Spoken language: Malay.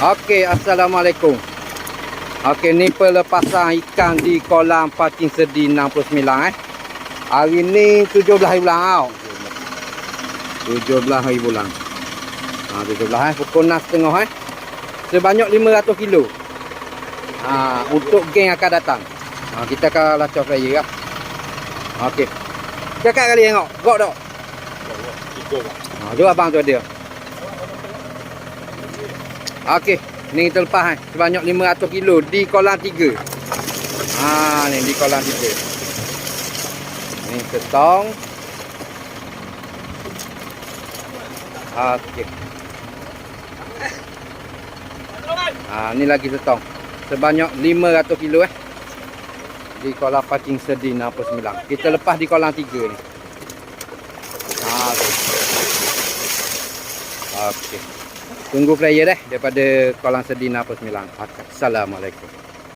Okey, assalamualaikum. Okey, ni pelepasan ikan di kolam Pancing Sedi 69 Hari ni 17 hari bulan tau. 17 hari bulan. 17 pukul 6.30 Sebanyak 500 kilo. Untuk geng akan datang. Kita akan lacak flyer lah. Okey. Cakap kali tengok. Gok tak? Jom abang tu ada. Okey, ni kita lepas sebanyak 500 kilo di kolam 3. Ni di kolam 3. Ni setong. Okey. Ni lagi setong. Sebanyak 500 kilo di kolam Pancing Sedi 69. Kita lepas di kolam 3 ni. Okey. Tunggu flyer daripada kolam Sedi 69. Assalamualaikum.